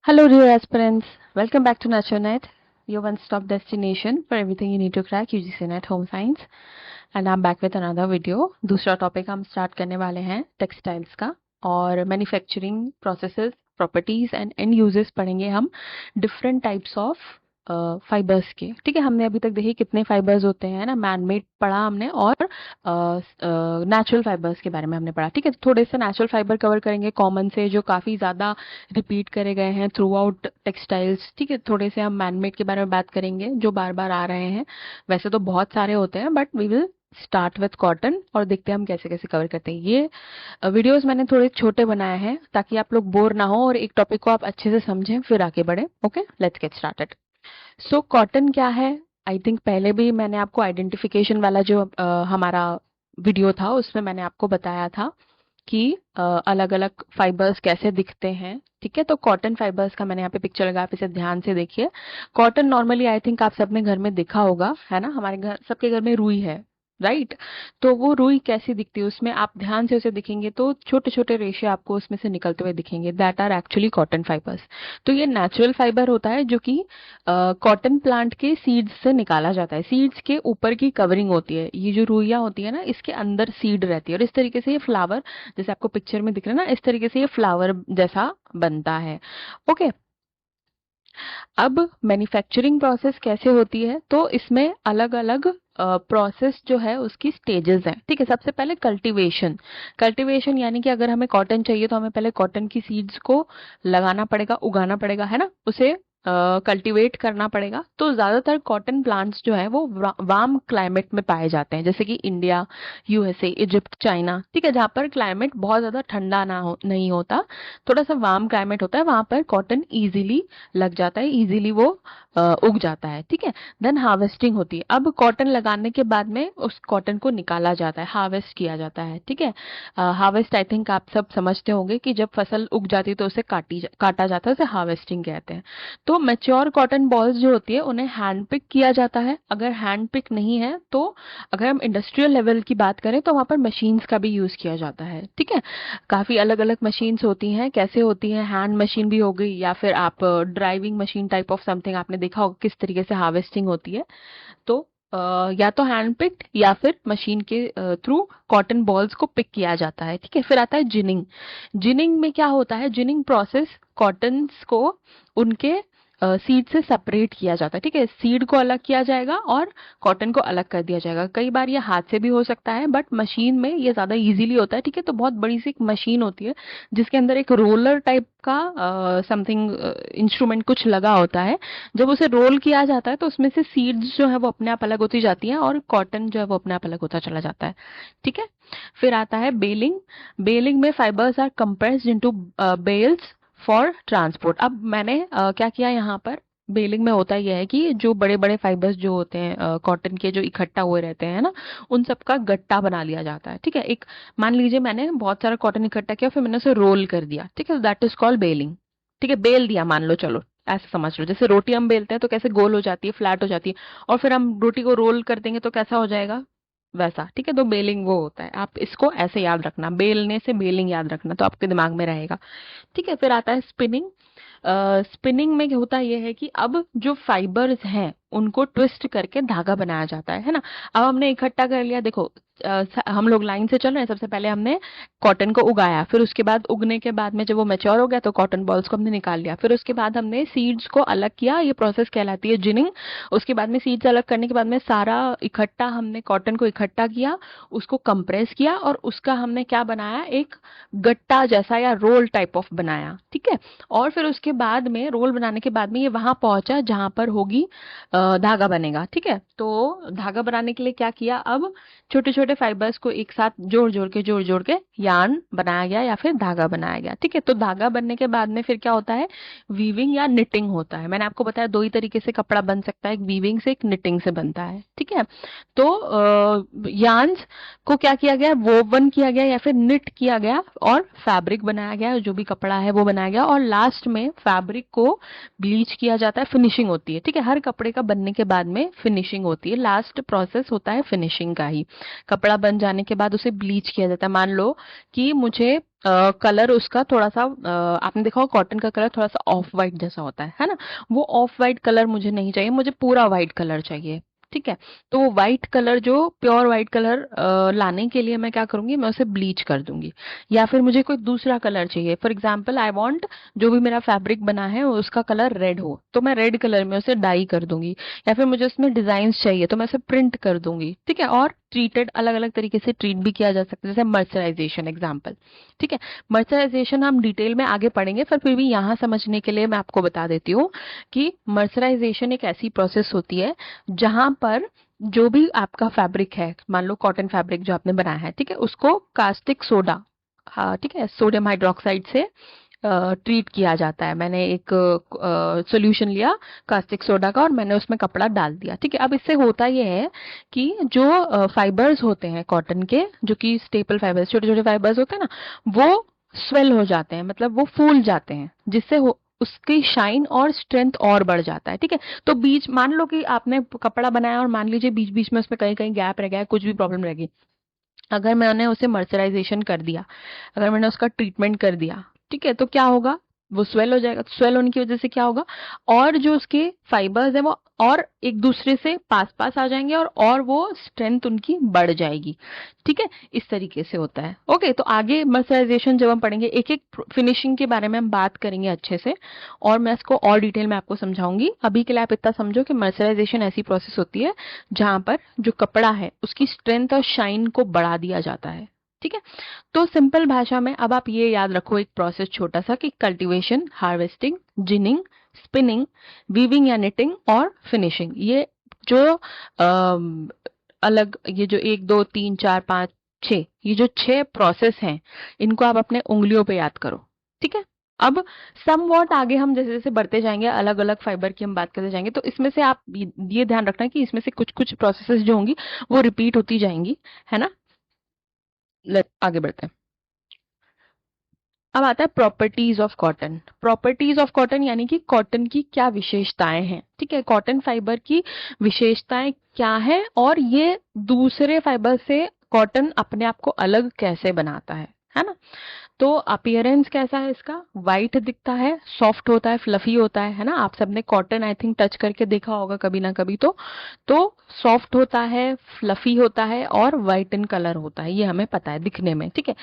Hello, dear aspirants. Welcome back to NatureNet, your one-stop destination for everything you need to crack UGC Net Home Science. And I'm back with another video. दूसरा topic हम start करने वाले हैं textiles का और manufacturing processes, properties and and uses पढ़ेंगे हम different types of fibres के। ठीक है, हमने अभी तक देखी कितने फाइबर्स होते हैं ना, मैन मेड पढ़ा हमने और नेचुरल फाइबर्स के बारे में हमने पढ़ा। ठीक है, थोड़े से नेचुरल फाइबर कवर करेंगे कॉमन से जो काफ़ी ज़्यादा रिपीट करे गए हैं थ्रू आउट टेक्सटाइल्स। ठीक है, थोड़े से हम मैनमेड के बारे में बात करेंगे जो बार बार आ रहे हैं। वैसे तो बहुत सारे होते हैं but we will start with cotton और देखते हैं हम कैसे कैसे कवर करते हैं। ये वीडियोस मैंने थोड़े छोटे बनाए हैं ताकि आप लोग बोर ना हो और एक टॉपिक को आप अच्छे से समझें फिर आगे बढ़े। Okay, let's get started. So cotton क्या है? आई थिंक पहले भी मैंने आपको आइडेंटिफिकेशन वाला जो हमारा वीडियो था उसमें मैंने आपको बताया था कि अलग अलग फाइबर्स कैसे दिखते हैं। ठीक है, तो कॉटन फाइबर्स का मैंने यहाँ पे पिक्चर लगा, आप इसे ध्यान से देखिए। कॉटन नॉर्मली आई थिंक आप सबने घर में देखा होगा, है ना, हमारे घर सबके घर में रुई है, राइट। तो वो रुई कैसी दिखती है, उसमें आप ध्यान से उसे दिखेंगे तो छोटे छोटे रेशे आपको उसमें से निकलते हुए दिखेंगे, that are actually cotton fibres. तो ये नेचुरल फाइबर होता है जो कि कॉटन प्लांट के सीड्स से निकाला जाता है। सीड्स के ऊपर की कवरिंग होती है, ये जो रुइयां होती है ना, इसके अंदर सीड रहती है और इस तरीके से ये फ्लावर, जैसे आपको पिक्चर में दिख रहा है ना, इस तरीके से ये फ्लावर जैसा बनता है। ओके, अब मैन्युफैक्चरिंग प्रोसेस कैसे होती है, तो इसमें अलग अलग प्रोसेस जो है उसकी स्टेजेस हैं। ठीक है, सबसे पहले कल्टीवेशन। कल्टीवेशन यानी कि अगर हमें कॉटन चाहिए तो हमें पहले कॉटन की सीड्स को लगाना पड़ेगा, उगाना पड़ेगा, है ना, उसे कल्टीवेट करना पड़ेगा। तो ज्यादातर कॉटन प्लांट्स जो है वो वार्म क्लाइमेट में पाए जाते हैं, जैसे कि इंडिया, यूएसए, इजिप्ट, चाइना। ठीक है, जहाँ पर क्लाइमेट बहुत ज्यादा ठंडा नहीं होता, थोड़ा सा वार्म क्लाइमेट होता है, वहां पर कॉटन इजीली लग जाता है, इजीली वो उग जाता है। ठीक है, देन हार्वेस्टिंग होती है। अब कॉटन लगाने के बाद में उस कॉटन को निकाला जाता है, हार्वेस्ट किया जाता है। ठीक है, हार्वेस्ट आई थिंक आप सब समझते होंगे कि जब फसल उग जाती है तो उसे काटा जाता है, उसे हार्वेस्टिंग कहते हैं। तो मैच्योर कॉटन बॉल्स जो होती है उन्हें हैंड पिक किया जाता है। अगर हैंड पिक नहीं है तो अगर हम इंडस्ट्रियल लेवल की बात करें तो वहां पर मशीन्स का भी यूज किया जाता है। ठीक है, काफी अलग अलग मशीन्स होती हैं, कैसे होती हैं, हैंड मशीन भी हो गई या फिर आप driving machine type of something, आपने देखा होगा किस तरीके से हार्वेस्टिंग होती है। तो या तो हैंड पिक्ड या फिर मशीन के थ्रू कॉटन बॉल्स को पिक किया जाता है। ठीक है, फिर आता है जिनिंग। जिनिंग में क्या होता है, जिनिंग प्रोसेस कॉटन्स को उनके सीड से सेपरेट किया जाता है। ठीक है, सीड को अलग किया जाएगा और कॉटन को अलग कर दिया जाएगा। कई बार ये हाथ से भी हो सकता है बट मशीन में ये ज्यादा इजीली होता है। ठीक है, तो बहुत बड़ी सी एक मशीन होती है जिसके अंदर एक रोलर टाइप का समथिंग इंस्ट्रूमेंट कुछ लगा होता है। जब उसे रोल किया जाता है तो उसमें से सीड्स जो है वो अपने आप अलग होती जाती हैं और कॉटन जो है वो अपने आप अलग होता चला जाता है। ठीक है, फिर आता है बेलिंग। बेलिंग में fibres are compressed into bales for transport. अब मैंने क्या किया यहाँ पर, बेलिंग में होता यह है कि जो बड़े बड़े फाइबर्स जो होते हैं कॉटन के, जो इकट्ठा हुए रहते हैं ना, उन सब का गट्टा बना लिया जाता है। ठीक है, एक मान लीजिए मैंने बहुत सारा कॉटन इकट्ठा किया फिर मैंने उसे रोल कर दिया। ठीक है, दैट इज कॉल्ड बेलिंग। ठीक है, बेल दिया मान लो, चलो ऐसा समझ लो, जैसे रोटी हम बेलते हैं तो कैसे गोल हो जाती है, फ्लैट हो जाती है, और फिर हम रोटी को रोल कर देंगे तो कैसा हो जाएगा, वैसा। ठीक है, तो बेलिंग वो होता है, आप इसको ऐसे याद रखना, बेलने से बेलिंग याद रखना तो आपके दिमाग में रहेगा। ठीक है, फिर आता है स्पिनिंग। स्पिनिंग में क्या होता है, ये है कि अब जो फाइबर्स हैं उनको ट्विस्ट करके धागा बनाया जाता है ना। अब हमने इकट्ठा कर लिया, देखो हम लोग लाइन से चल रहे हैं। सबसे पहले हमने कॉटन को उगाया, फिर उसके बाद उगने के बाद में जब वो मैच्योर हो गया तो कॉटन बॉल्स को हमने निकाल लिया, फिर उसके बाद हमने सीड्स को अलग किया, ये प्रोसेस कहलाती है जिनिंग। उसके बाद में सीड्स अलग करने के बाद में सारा इकट्ठा हमने कॉटन को इकट्ठा किया, उसको कंप्रेस किया और उसका हमने क्या बनाया, एक गट्टा जैसा या रोल टाइप ऑफ बनाया। ठीक है, और फिर उसके बाद में रोल बनाने के बाद में ये वहां पहुंचा जहां पर होगी धागा बनेगा। ठीक है, तो धागा बनाने के लिए क्या किया, अब छोटे छोटे फाइबर्स को एक साथ जोड़ जोड़ के यार्न बनाया गया या फिर धागा बनाया गया। ठीक है, तो धागा बनने के बाद में फिर क्या होता है, वीविंग या निटिंग होता है। मैंने आपको बताया दो ही तरीके से कपड़ा बन सकता है, एक वीविंग से एक निटिंग से बनता है। ठीक है, तो यार्न्स को क्या किया गया, वोवन किया गया या फिर निट किया गया और फैब्रिक बनाया गया, जो भी कपड़ा है वो बनाया गया, और लास्ट में फैब्रिक को ब्लीच किया जाता है, फिनिशिंग होती है। ठीक है, हर कपड़े का बनने के बाद में फिनिशिंग होती है, लास्ट प्रोसेस होता है फिनिशिंग का ही। कपड़ा बन जाने के बाद उसे ब्लीच किया जाता है। मान लो कि मुझे कलर उसका थोड़ा सा आपने देखा होगा कॉटन का कलर थोड़ा सा ऑफ वाइट जैसा होता है ना? वो ऑफ वाइट कलर मुझे नहीं चाहिए, मुझे पूरा वाइट कलर चाहिए। ठीक है? तो वो व्हाइट कलर जो प्योर व्हाइट कलर लाने के लिए मैं क्या करूँगी, मैं उसे ब्लीच कर दूँगी। या फिर मुझे कोई दूसरा कलर चाहिए, फॉर एग्जांपल आई वांट जो भी मेरा फैब्रिक बना है उसका कलर रेड हो, तो मैं रेड कलर में उसे डाई कर दूँगी। या फिर मुझे उसमें डिज़ाइन्स चाहिए तो मैं उसे प्रिंट कर दूँगी। ठीक है? और ट्रीटेड अलग-अलग तरीके से ट्रीट भी किया जा सकता है, जैसे मर्सराइज़ेशन एग्जांपल। ठीक है? मर्सराइज़ेशन हम डिटेल में आगे पढ़ेंगे, पर फिर भी यहाँ समझने के लिए मैं आपको बता देती हूँ कि मर्सराइज़ेशन एक ऐसी प्रोसेस होती है जहाँ पर जो भी आपका फैब्रिक है, मान लो कॉटन फैब्रिक जो आपने बनाया है, ठीक है, उसको कास्टिक सोडा, हाँ ठीक है, सोडियम हाइड्रोक्साइड से ट्रीट किया जाता है। मैंने एक सॉल्यूशन लिया कास्टिक सोडा का और मैंने उसमें कपड़ा डाल दिया। ठीक है? अब इससे होता ये है कि जो फाइबर्स होते हैं कॉटन के, जो कि स्टेपल फाइबर्स, छोटे छोटे फाइबर्स होते हैं ना, वो स्वेल हो जाते हैं, मतलब वो फूल जाते हैं, जिससे उसकी शाइन और स्ट्रेंथ और बढ़ जाता है। ठीक है? तो बीच मान लो कि आपने कपड़ा बनाया और मान लीजिए बीच बीच में उसमें कहीं कहीं गैप रह गया, कुछ भी प्रॉब्लम रह गई, अगर मैंने उसे मर्सराइजेशन कर दिया, अगर मैंने उसका ट्रीटमेंट कर दिया, ठीक है, तो क्या होगा, वो स्वेल हो जाएगा। स्वेल होने की वजह से क्या होगा, और जो उसके फाइबर्स है वो और एक दूसरे से पास पास आ जाएंगे और वो स्ट्रेंथ उनकी बढ़ जाएगी। ठीक है? इस तरीके से होता है। ओके, तो आगे मर्सराइजेशन जब हम पढ़ेंगे, एक एक फिनिशिंग के बारे में हम बात करेंगे अच्छे से, और मैं इसको और डिटेल में आपको समझाऊंगी। अभी के लिए आप इतना समझो कि मर्सराइजेशन ऐसी प्रोसेस होती है जहां पर जो कपड़ा है उसकी स्ट्रेंथ और शाइन को बढ़ा दिया जाता है। ठीक है? तो सिंपल भाषा में अब आप ये याद रखो एक प्रोसेस छोटा सा कि cultivation, harvesting, ginning, spinning, weaving या निटिंग और फिनिशिंग, ये जो अलग, ये जो 1 2 3 4 5 6, ये जो 6 प्रोसेस हैं, इनको आप अपने उंगलियों पे याद करो। ठीक है? अब समवॉट आगे हम जैसे जैसे बढ़ते जाएंगे, अलग अलग फाइबर की हम बात करते जाएंगे, तो इसमें से आप ये ध्यान रखना कि इसमें से कुछ कुछ प्रोसेसेस जो होंगी वो रिपीट होती जाएंगी, है ना? लेट आगे बढ़ते हैं। अब आता है properties of cotton. Properties of cotton यानी कि कॉटन की क्या विशेषताएं हैं। ठीक है? कॉटन फाइबर की विशेषताएं क्या है और ये दूसरे फाइबर से कॉटन अपने आप को अलग कैसे बनाता है ना? तो अपीयरेंस कैसा है इसका, वाइट दिखता है, सॉफ्ट होता है, फ्लफी होता है ना? आप सबने कॉटन आई थिंक टच करके देखा होगा कभी ना कभी। तो सॉफ्ट होता है, फ्लफी होता है और वाइट इन कलर होता है, ये हमें पता है दिखने में। ठीक है?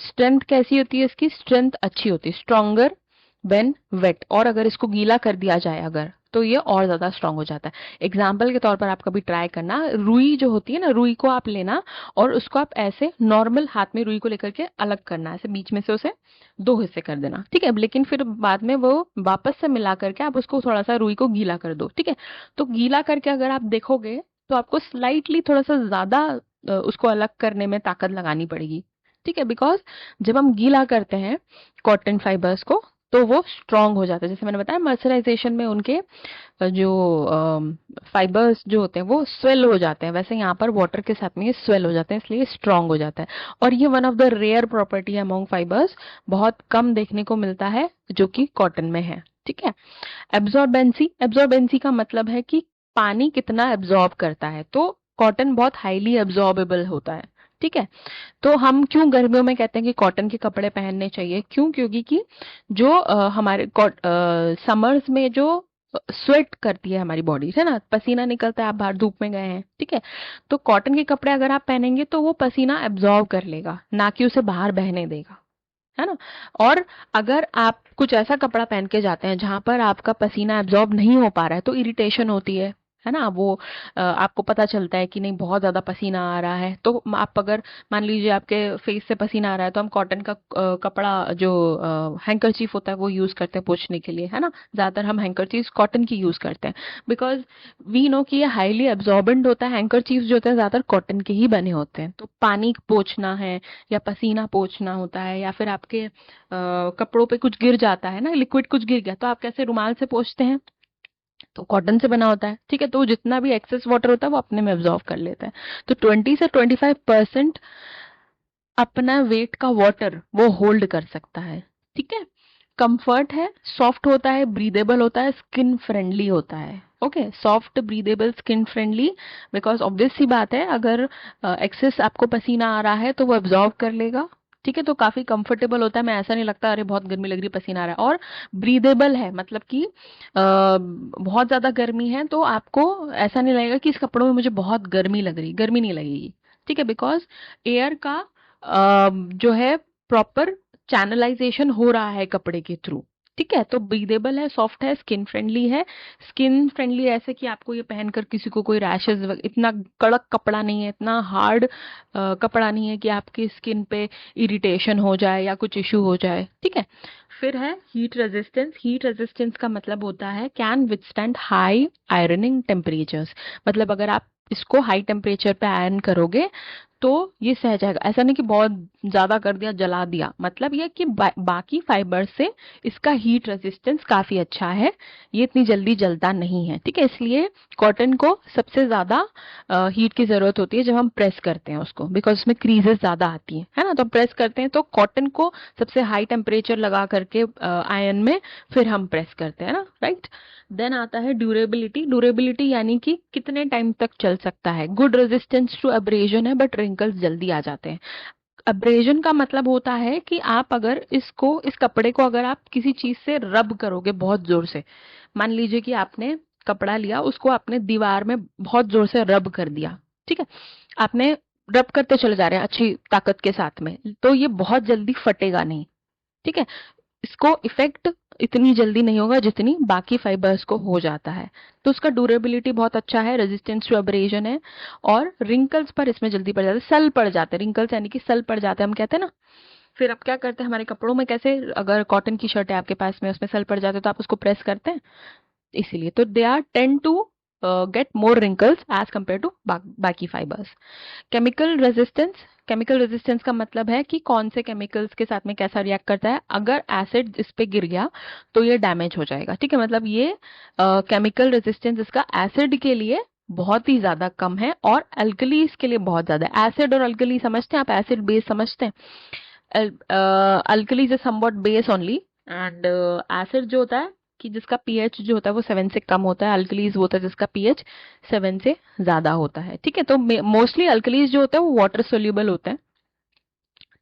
स्ट्रेंथ कैसी होती है इसकी, स्ट्रेंथ अच्छी होती है, स्ट्रॉन्गर व्हेन वेट, और अगर इसको गीला कर दिया जाए अगर, तो ये और ज्यादा स्ट्रांग हो जाता है। एग्जाम्पल के तौर पर आप कभी ट्राई करना, रुई जो होती है ना, रुई को आप लेना और उसको आप ऐसे नॉर्मल हाथ में रुई को लेकर के अलग करना, ऐसे बीच में से उसे 2 हिस्से कर देना। ठीक है? लेकिन फिर बाद में वो वापस से मिला करके आप उसको थोड़ा सा रुई को गीला कर दो। ठीक है? तो गीला करके अगर आप देखोगे तो आपको स्लाइटली थोड़ा सा ज्यादा उसको अलग करने में ताकत लगानी पड़ेगी। ठीक है? बिकॉज जब हम गीला करते हैं कॉटन फाइबर्स को तो वो स्ट्रांग हो जाता है। जैसे मैंने बताया मर्सराइजेशन में उनके जो फाइबर्स जो होते हैं वो स्वेल हो जाते हैं, वैसे यहाँ पर वाटर के साथ में ये स्वेल हो जाते हैं, इसलिए स्ट्रांग हो जाता है। और ये one of the rare property है अमोंग फाइबर्स, बहुत कम देखने को मिलता है जो कि कॉटन में है। ठीक है? एब्जॉर्बेंसी, एब्जॉर्बेंसी का मतलब है कि पानी कितना एब्जॉर्ब करता है, तो कॉटन बहुत हाईली एब्जॉर्बेबल होता है। ठीक है? तो हम क्यों गर्मियों में कहते हैं कि कॉटन के कपड़े पहनने चाहिए, क्यों, क्योंकि कि जो हमारे समर्स में जो स्वेट करती है हमारी बॉडी, है ना, पसीना निकलता है, आप बाहर धूप में गए हैं, ठीक है, तो कॉटन के कपड़े अगर आप पहनेंगे तो वो पसीना एब्जॉर्ब कर लेगा, ना कि उसे बाहर बहने देगा, है ना? और अगर आप कुछ ऐसा कपड़ा पहन के जाते हैं जहां पर आपका पसीना एब्जॉर्ब नहीं हो पा रहा है तो इरिटेशन होती है ना? वो आपको पता चलता है कि नहीं बहुत ज्यादा पसीना आ रहा है, तो आप अगर मान लीजिए आपके फेस से पसीना आ रहा है तो हम कॉटन का कपड़ा जो हैंकरचीफ होता है वो यूज करते हैं पोंछने के लिए, है ना? ज्यादातर हम हैंकरचीफ कॉटन की यूज करते हैं बिकॉज वी नो कि ये हाईली एब्जॉर्बेंट होता है। हैंकरचीफ जो होते हैं ज्यादातर कॉटन के ही बने होते हैं, तो पानी पोंछना है या पसीना पोंछना होता है या फिर आपके कपड़ों पे कुछ गिर जाता है ना, लिक्विड कुछ गिर गया, तो आप कैसे रुमाल से पोंछते हैं, तो कॉटन से बना होता है। ठीक है? तो जितना भी एक्सेस वाटर होता है वो अपने में एब्जॉर्व कर लेता है। तो 20 से 25% अपना वेट का वाटर वो होल्ड कर सकता है। ठीक है? कंफर्ट है, सॉफ्ट होता है, ब्रीदेबल होता है, स्किन फ्रेंडली होता है। Okay, soft breathable skin friendly, because obvious सी बात है, अगर एक्सेस आपको पसीना आ रहा है तो वो एब्जॉर्ब कर लेगा। ठीक है, तो काफी कंफर्टेबल होता है, मैं ऐसा नहीं लगता अरे बहुत गर्मी लग रही है पसीना आ रहा है। और ब्रीदेबल है, मतलब कि बहुत ज्यादा गर्मी है तो आपको ऐसा नहीं लगेगा कि इस कपड़ों में मुझे बहुत गर्मी लग रही, गर्मी नहीं लगेगी। ठीक है, बिकॉज एयर का जो है प्रॉपर चैनलाइजेशन हो रहा है कपड़े के थ्रू। ठीक है, तो ब्रीदेबल है, सॉफ्ट है, स्किन फ्रेंडली है। स्किन फ्रेंडली ऐसे कि आपको ये पहनकर किसी को कोई रैशेज, इतना कड़क कपड़ा नहीं है, इतना हार्ड कपड़ा नहीं है कि आपकी स्किन पे इरिटेशन हो जाए या कुछ इश्यू हो जाए। ठीक है, फिर है हीट रेजिस्टेंस। हीट रेजिस्टेंस का मतलब होता है can withstand high ironing temperatures. मतलब अगर आप इसको हाई टेम्परेचर पे आयरन करोगे तो ये सह जाएगा। ऐसा नहीं कि बहुत ज्यादा कर दिया जला दिया, मतलब ये कि बाकी फाइबर से इसका हीट रेजिस्टेंस काफी अच्छा है, ये इतनी जल्दी जलता नहीं है। ठीक है, इसलिए कॉटन को सबसे ज्यादा हीट की जरूरत होती है जब हम प्रेस करते हैं उसको, बिकॉज उसमें क्रीजेस ज्यादा आती हैं, है ना। तो हम प्रेस करते हैं तो कॉटन को सबसे हाई टेम्परेचर लगा करके आयरन में फिर हम प्रेस करते हैं ना, राइट। देन आता है ड्यूरेबिलिटी। ड्यूरेबिलिटी यानी कि कितने टाइम तक चल सकता है। गुड रेजिस्टेंस टू अब्रेजन है, बट रिंकल्स जल्दी आ जाते हैं। अब्रेजन का मतलब होता है कि आप अगर इसको, इस कपड़े को अगर आप किसी चीज से रब करोगे बहुत जोर से, मान लीजिए कि आपने कपड़ा लिया, उसको आपने दीवार में बहुत जोर से रब कर दिया। ठीक है, आपने रब करते चले जा रहे हैं अच्छी ताकत के साथ में, तो ये बहुत जल्दी फटेगा नहीं। ठीक है, इसको इफेक्ट इतनी जल्दी नहीं होगा जितनी बाकी फाइबर्स को हो जाता है। तो उसका ड्यूरेबिलिटी बहुत अच्छा है, रेजिस्टेंस टू अब्रेजन है, और रिंकल्स पर इसमें जल्दी पड़ जाते हैं, सल पड़ जाते हैं। रिंकल्स यानी कि सल पड़ जाते हैं, हम कहते हैं ना। फिर आप क्या करते हैं हमारे कपड़ों में, कैसे अगर कॉटन की शर्ट है आपके पास में, उसमें सल पड़ जाते हैं तो आप उसको प्रेस करते हैं, इसीलिए तो they are tend to get more wrinkles as compare to बाकी fibres. Chemical resistance. Chemical resistance का मतलब है कि कौन से केमिकल्स के साथ में कैसा रिएक्ट करता है। अगर एसिड इस पे गिर गया तो ये डैमेज हो जाएगा। ठीक है, मतलब ये केमिकल रेजिस्टेंस इसका एसिड के लिए बहुत ही ज्यादा कम है और अल्कलीज के लिए बहुत ज्यादा है। एसिड और अल्कली समझते हैं आप, एसिड बेस समझते हैं। Alkalis is somewhat base only, and acid जो होता है कि जिसका पीएच जो होता है वो 7 से कम होता है। अल्कलीज वो होता है जिसका पीएच 7 से ज्यादा होता है। ठीक है, तो मोस्टली अल्कलीज जो होता है वो वाटर सोल्यूबल होते हैं।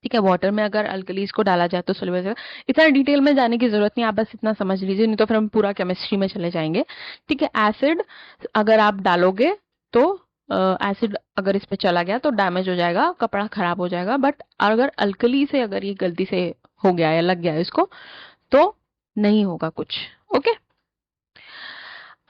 ठीक है, वाटर में अगर अल्कलीज को डाला जाए तो सोल्यूबल हो। इतना डिटेल में जाने की जरूरत नहीं, आप बस इतना समझ लीजिए, नहीं तो फिर हम पूरा केमिस्ट्री में चले जाएंगे। ठीक है, एसिड अगर आप डालोगे तो एसिड अगर इस पे चला गया तो डैमेज हो जाएगा, कपड़ा खराब हो जाएगा। बट अगर अल्कली से अगर ये गलती से हो गया या लग गया इसको तो नहीं होगा कुछ। ओके,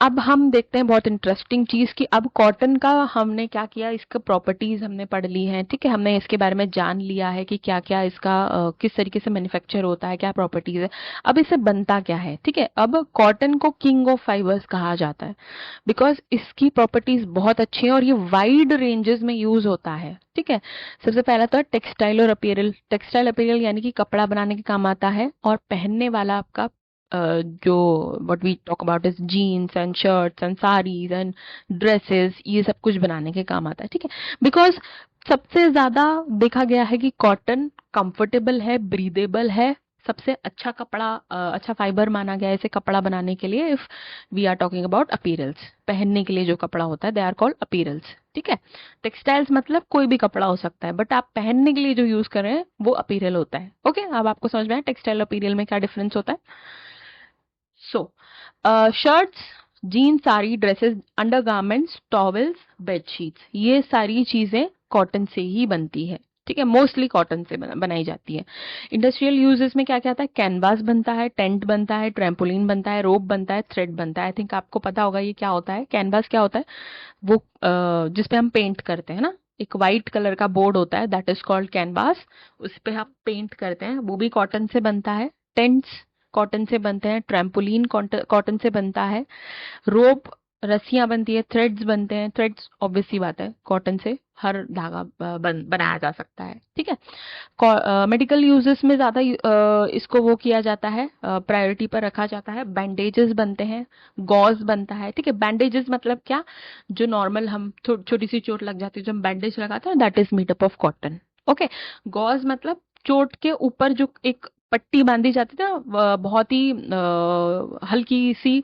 अब हम देखते हैं बहुत इंटरेस्टिंग चीज कि अब कॉटन का हमने क्या किया, इसका प्रॉपर्टीज हमने पढ़ ली हैं। ठीक है, हमने इसके बारे में जान लिया है कि क्या क्या इसका किस तरीके से मैन्युफैक्चर होता है, क्या प्रॉपर्टीज है। अब इसे बनता क्या है। ठीक है, अब कॉटन को किंग ऑफ फाइबर्स कहा जाता है बिकॉज इसकी प्रॉपर्टीज बहुत अच्छी हैं और ये वाइड रेंजेस में यूज होता है। ठीक है, सबसे पहला तो टेक्सटाइल और अपीयरल। टेक्सटाइल अपीयरल यानी कि कपड़ा बनाने के काम आता है, और पहनने वाला आपका जो what we talk about is jeans and shirts and saris and dresses, ये सब कुछ बनाने के काम आता है। ठीक है, बिकॉज सबसे ज्यादा देखा गया है कि कॉटन कंफर्टेबल है, ब्रीदेबल है, सबसे अच्छा कपड़ा, अच्छा फाइबर माना गया है इसे कपड़ा बनाने के लिए। If we are talking about apparels, पहनने के लिए जो कपड़ा होता है दे आर कॉल्ड अपीयरल्स। ठीक है, टेक्सटाइल्स मतलब कोई भी कपड़ा हो सकता है, बट आप पहनने के लिए जो यूज कर रहे हैं वो अपीयरल होता है। ओके, अब आपको समझ में आया टेक्सटाइल अपीयरल में क्या डिफरेंस होता है। So shirts, jeans, sari, dresses, undergarments, towels, bedsheets, ये सारी चीजें कॉटन से ही बनती है। ठीक है, मोस्टली कॉटन से बनाई जाती है। इंडस्ट्रियल यूजेस में क्या क्या आता है, कैनवास बनता है, टेंट बनता है, ट्रैम्पोलिन बनता है, रोप बनता है, थ्रेड बनता है। आई थिंक आपको पता होगा ये क्या होता है। कैनवास क्या होता है, वो जिसपे हम पेंट करते हैं ना, एक वाइट कलर का बोर्ड होता है, दैट इज कॉल्ड कैनवास। उस पे हम पेंट करते हैं, वो भी कॉटन से बनता है। टेंट्स कॉटन से बनते हैं, ट्रैम्पोलिन कॉटन से बनता है, रोप रस्सियां बनती है, थ्रेड्स बनते हैं। थ्रेड्स ऑब्वियस सी बात है कॉटन से हर धागा बनाया जा सकता है। ठीक है, मेडिकल यूजेस में ज्यादा इसको वो किया जाता है, प्रायोरिटी पर रखा जाता है। बैंडेजेस बनते हैं, गॉज बनता है। ठीक है, बैंडेजेस मतलब क्या, जो नॉर्मल हम छोटी सी चोट लग जाती है जो हम बैंडेज लगाते हैं, that is made up of cotton. Okay, gauze मतलब चोट के ऊपर जो एक पट्टी बांधी जाती थी ना, बहुत ही हल्की सी,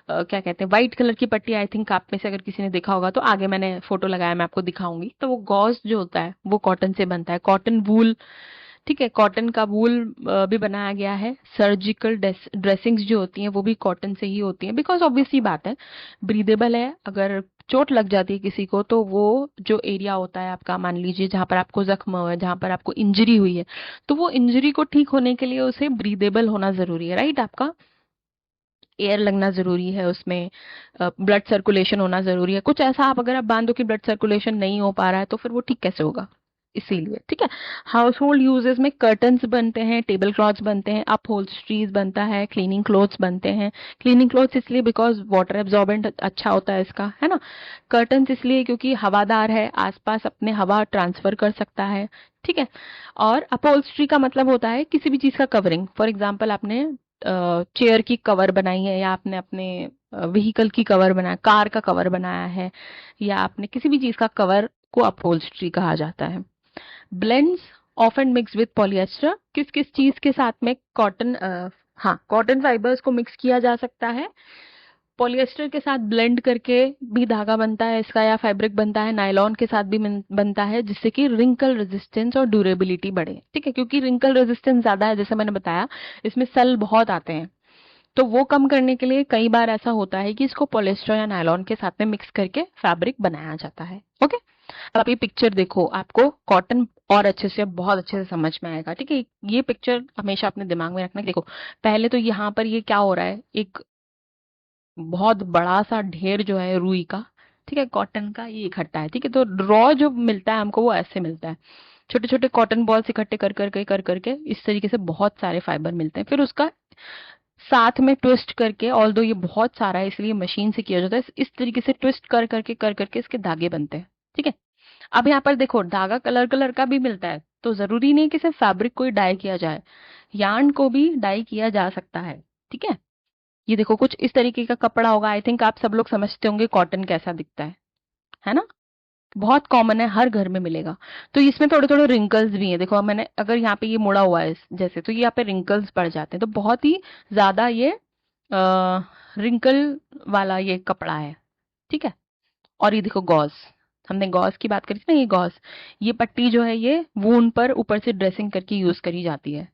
क्या कहते हैं, व्हाइट कलर की पट्टी। आई थिंक आप में से अगर किसी ने देखा होगा तो आगे मैंने फोटो लगाया, मैं आपको दिखाऊंगी। तो वो गॉज जो होता है वो कॉटन से बनता है, कॉटन वूल। ठीक है, कॉटन का वूल भी बनाया गया है। सर्जिकल ड्रेसिंग्स जो होती हैं वो भी कॉटन से ही होती हैं, बिकॉज ऑब्वियसली बात है, ब्रीदेबल है। अगर चोट लग जाती है किसी को तो वो जो एरिया होता है आपका, मान लीजिए जहां पर आपको जख्म हुआ है, जहां पर आपको इंजरी हुई है, तो वो इंजरी को ठीक होने के लिए उसे ब्रीदेबल होना जरूरी है, राइट। आपका एयर लगना जरूरी है उसमें, ब्लड सर्कुलेशन होना जरूरी है। कुछ ऐसा आप अगर आप बांधो कि ब्लड सर्कुलेशन नहीं हो पा रहा है तो फिर वो ठीक कैसे होगा। इसीलिए ठीक है, हाउस होल्ड यूजेस में कर्टन्स बनते हैं, टेबल क्लॉथ्स बनते हैं, अपहोल्स्ट्रीज बनता है, क्लीनिंग क्लोथ्स बनते हैं। क्लीनिंग क्लोथ्स इसलिए बिकॉज वाटर एब्जॉर्बेंट अच्छा होता है इसका, है ना। कर्टन्स इसलिए क्योंकि हवादार है, आसपास अपने हवा ट्रांसफर कर सकता है। ठीक है, और अपहोल्स्ट्री का मतलब होता है किसी भी चीज का कवरिंग। फॉर एग्जाम्पल आपने चेयर की कवर बनाई है, या आपने अपने व्हीकल की कवर बनाया, कार का कवर बनाया है, या आपने किसी भी चीज का कवर को अपहोल्स्ट्री कहा जाता है। Blends often mix with polyester, किस किस चीज के साथ में कॉटन, हाँ, कॉटन फाइबर्स को मिक्स किया जा सकता है। पॉलिएस्टर के साथ ब्लेंड करके भी धागा बनता है इसका, या फैब्रिक बनता है। नायलॉन के साथ भी बनता है, जिससे कि रिंकल रेजिस्टेंस और ड्यूरेबिलिटी बढ़े। ठीक है, क्योंकि रिंकल रेजिस्टेंस ज्यादा है, जैसे मैंने बताया, इसमें सेल बहुत आते हैं, तो वो कम करने के लिए कई बार ऐसा होता है कि इसको पॉलिएस्टर या नायलॉन के साथ में मिक्स करके फैब्रिक बनाया जाता है। ओके, अब आप ये पिक्चर देखो, आपको कॉटन और अच्छे से, बहुत अच्छे से समझ में आएगा। ठीक है, ये पिक्चर हमेशा अपने दिमाग में रखना। देखो, पहले तो यहाँ पर ये क्या हो रहा है, एक बहुत बड़ा सा ढेर जो है रुई का, ठीक है, कॉटन का, ये इकट्ठा है। ठीक है, तो रॉ जो मिलता है हमको वो ऐसे मिलता है, छोटे छोटे कॉटन बॉल्स इकट्ठे कर करके इस तरीके से बहुत सारे फाइबर मिलते हैं। फिर उसका साथ में ट्विस्ट करके, ऑल्दो ये बहुत सारा है इसलिए मशीन से किया जाता है, इस तरीके से ट्विस्ट कर करके इसके धागे बनते हैं। ठीक है, अब यहाँ पर देखो, धागा कलर कलर का भी मिलता है, तो जरूरी नहीं कि सिर्फ फैब्रिक को ही डाई किया जाए, यार्न को भी डाई किया जा सकता है। ठीक है, ये देखो कुछ इस तरीके का कपड़ा होगा। आई थिंक आप सब लोग समझते होंगे कॉटन कैसा दिखता है ना। बहुत कॉमन है, हर घर में मिलेगा। तो इसमें थोड़े थोड़े रिंकल्स भी हैं। देखो, मैंने अगर यहाँ पे ये मुड़ा हुआ है जैसे, तो ये यहाँ पे रिंकल्स पड़ जाते हैं, तो बहुत ही ज्यादा ये रिंकल वाला ये कपड़ा है। ठीक है, और ये देखो गॉज, हमने गॉज की बात करी थी ना, ये गॉज, ये पट्टी जो है ये वून पर ऊपर से ड्रेसिंग करके यूज करी जाती है।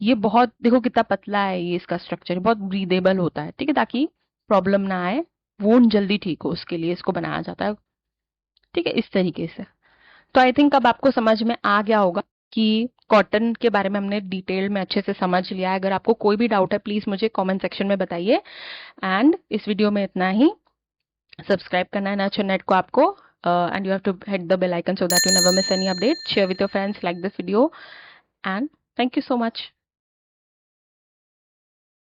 ये बहुत, देखो कितना पतला है ये, इसका स्ट्रक्चर बहुत ब्रीदेबल होता है। ठीक है, ताकि प्रॉब्लम ना आए, वून जल्दी ठीक हो, उसके लिए इसको बनाया जाता है। ठीक है, इस तरीके से। तो आई थिंक अब आपको समझ में आ गया होगा कि कॉटन के बारे में हमने डिटेल में अच्छे से समझ लिया है। अगर आपको कोई भी डाउट है प्लीज मुझे कमेंट सेक्शन में बताइए। एंड इस वीडियो में इतना ही। सब्सक्राइब करना है नाचो नेट को आपको, and you have to hit the bell icon so that you never miss any update. Share with your friends, like this video, and thank you so much.